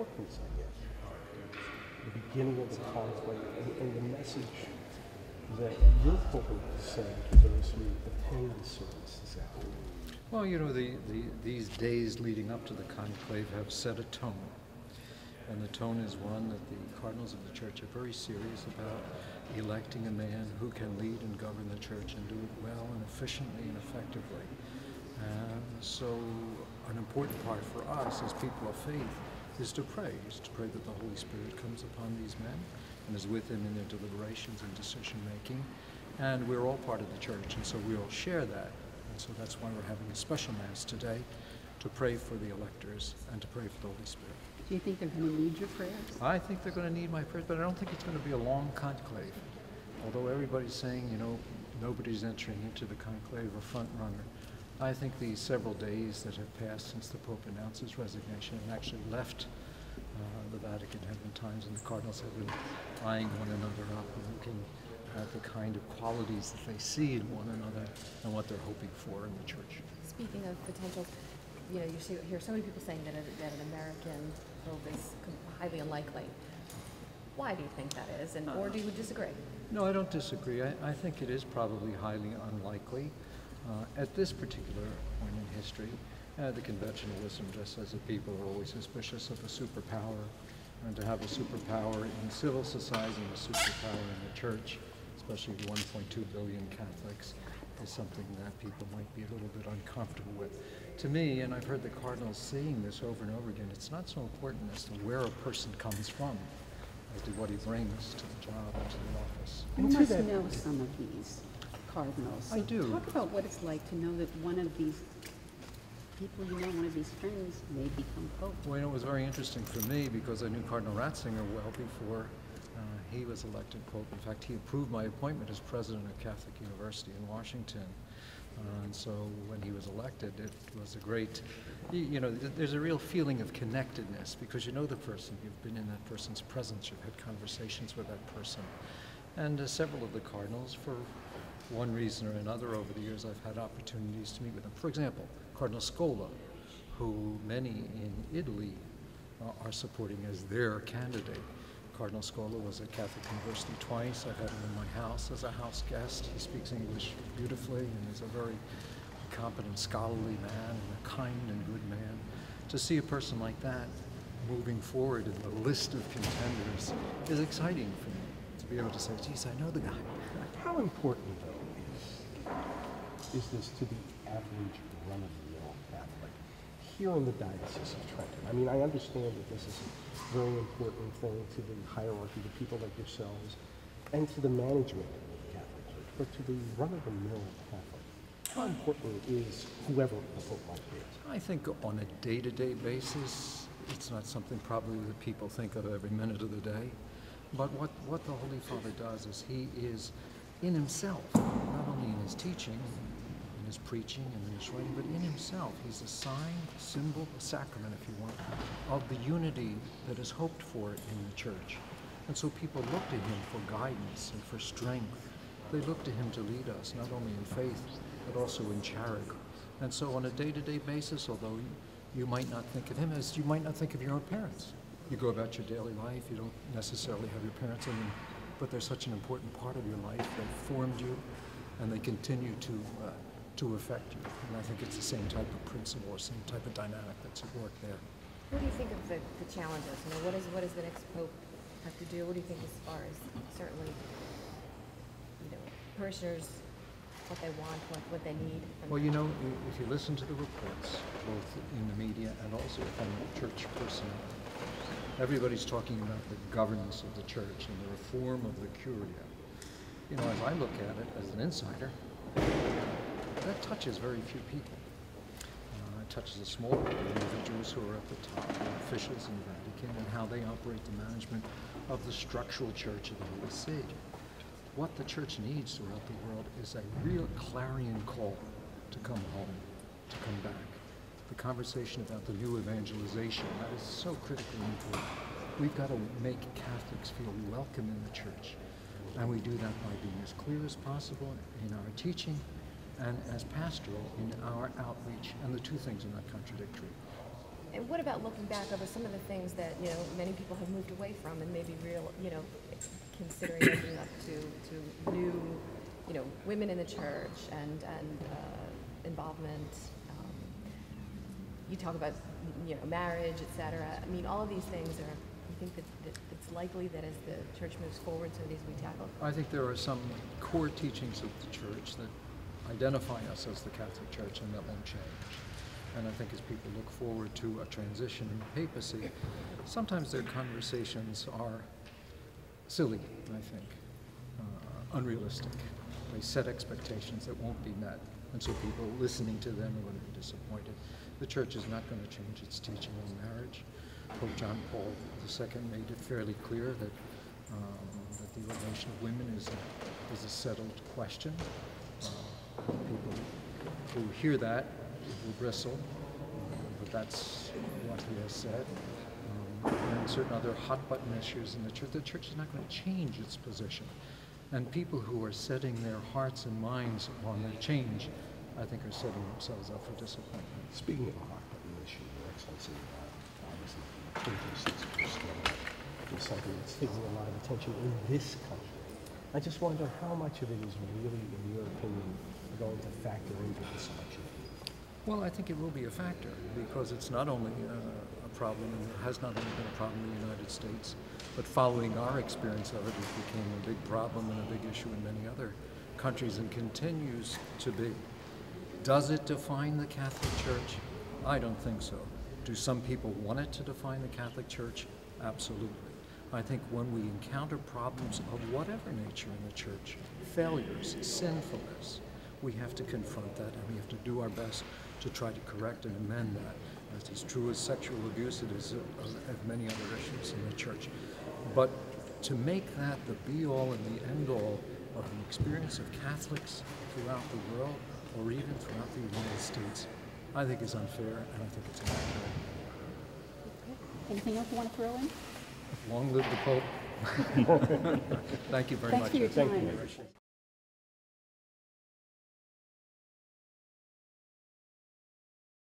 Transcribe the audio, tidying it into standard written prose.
importance, I guess, the beginning of the conflict and the message that you're hoping to send to those who attend the service this afternoon? Well, these days leading up to the conclave have set a tone. And the tone is one that the cardinals of the church are very serious about electing a man who can lead and govern the church and do it well and efficiently and effectively. So an important part for us as people of faith is to pray that the Holy Spirit comes upon these men and is with them in their deliberations and decision making. And we're all part of the church, and so we all share that. And so that's why we're having a special Mass today, to pray for the electors and to pray for the Holy Spirit. Do you think they're going to need your prayers? I think they're going to need my prayers, but I don't think it's going to be a long conclave. Although everybody's saying, nobody's entering into the conclave a front runner. I think the several days that have passed since the Pope announced his resignation and actually left the Vatican have been times when the cardinals have been eyeing one another up and looking at the kind of qualities that they see in one another and what they're hoping for in the church. Speaking of potential, you hear so many people saying that an American Pope is highly unlikely. Why do you think that is, or do you disagree? No, I don't disagree. I think it is probably highly unlikely. At this particular point in history, the conventional wisdom just says that people are always suspicious of a superpower, and to have a superpower in civil society and a superpower in the church, especially 1.2 billion Catholics, is something that people might be a little bit uncomfortable with. To me, and I've heard the cardinals saying this over and over again, it's not so important as to where a person comes from, as to what he brings to the job and to the office. You must know some of these cardinals. So I do. Talk about what it's like to know that one of these people, one of these friends may become Pope. Well, it was very interesting for me because I knew Cardinal Ratzinger well before he was elected Pope. In fact, he approved my appointment as president of Catholic University in Washington. And so when he was elected, it was a great, there's a real feeling of connectedness because you know the person, you've been in that person's presence, you've had conversations with that person. And several of the cardinals, for one reason or another over the years, I've had opportunities to meet with them. For example, Cardinal Scola, who many in Italy are supporting as their candidate. Cardinal Scola was at Catholic University twice. I've had him in my house as a house guest. He speaks English beautifully and is a very competent, scholarly man and a kind and good man. To see a person like that moving forward in the list of contenders is exciting for me. To be able to say, geez, I know the guy. How important, though, is this to the average run-of-the-mill Catholic here in the Diocese of Trenton? I mean, I understand that this is a very important thing to the hierarchy, to people like yourselves, and to the management of the Catholic Church, but to the run-of-the-mill Catholic, how important is whoever the Pope might be? I think on a day-to-day basis, it's not something probably that people think of every minute of the day. But what the Holy Father does is he is in himself, not only in his teaching, in his preaching and in his writing, but in himself. He's a sign, a symbol, a sacrament, if you want, of the unity that is hoped for in the church. And so people look to him for guidance and for strength. They look to him to lead us, not only in faith, but also in charity. And so on a day-to-day basis, although you might not think of him as you might not think of your own parents. You go about your daily life, you don't necessarily have your parents in them, but they're such an important part of your life. They formed you, and they continue to affect you. And I think it's the same type of principle or same type of dynamic that's at work there. What do you think of the challenges? What does the next Pope have to do? What do you think as far as certainly, parishioners, what they want, what they need? Well, if you listen to the reports, both in the media and also from church personnel, everybody's talking about the governance of the church and the reform of the Curia. As I look at it as an insider, that touches very few people. It touches a small group of individuals who are at the top, the officials in the Vatican, and how they operate the management of the structural church of the Holy See. What the church needs throughout the world is a real clarion call to come home, to come back. The conversation about the new evangelization, that is so critically important. We've got to make Catholics feel welcome in the church. And we do that by being as clear as possible in our teaching and as pastoral in our outreach. And the two things are not contradictory. And what about looking back over some of the things that, you know, many people have moved away from and maybe considering opening up to new, you know, women in the church and involvement. You talk about, you know, marriage, et cetera. I mean, all of these things are, you think that it's likely that as the church moves forward, some of these will be tackled? I think there are some core teachings of the church that identify us as the Catholic Church and that won't change. And I think as people look forward to a transition in the papacy, sometimes their conversations are silly, I think, unrealistic. They set expectations that won't be met, and so people listening to them are going to be disappointed. The church is not going to change its teaching on marriage. Pope John Paul II made it fairly clear that the ordination of women is a settled question. People who hear that will bristle, but that's what he has said. And certain other hot-button issues in the church is not going to change its position. And people who are setting their hearts and minds on that change, I think, are setting themselves up for disappointment. Speaking of a hot-button issue, Your Excellency, obviously the Quinto is something that's taking a lot of attention in this country. I just wonder how much of it is really, in your opinion, going to factor into this election? Well, I think it will be a factor because it's not only a problem, and it has not only been a problem in the United States, but following our experience of it, it became a big problem and a big issue in many other countries and continues to be. Does it define the Catholic Church? I don't think so. Do some people want it to define the Catholic Church? Absolutely. I think when we encounter problems of whatever nature in the church, failures, sinfulness, we have to confront that and we have to do our best to try to correct and amend that. That's as true as sexual abuse, it is of many other issues in the church. But to make that the be-all and the end-all of the experience of Catholics throughout the world, or even throughout the United States, I think is unfair and I think it's inaccurate. Anything else you want to throw in? Long live the Pope. Thank you very much. Thanks for your Thank time. you.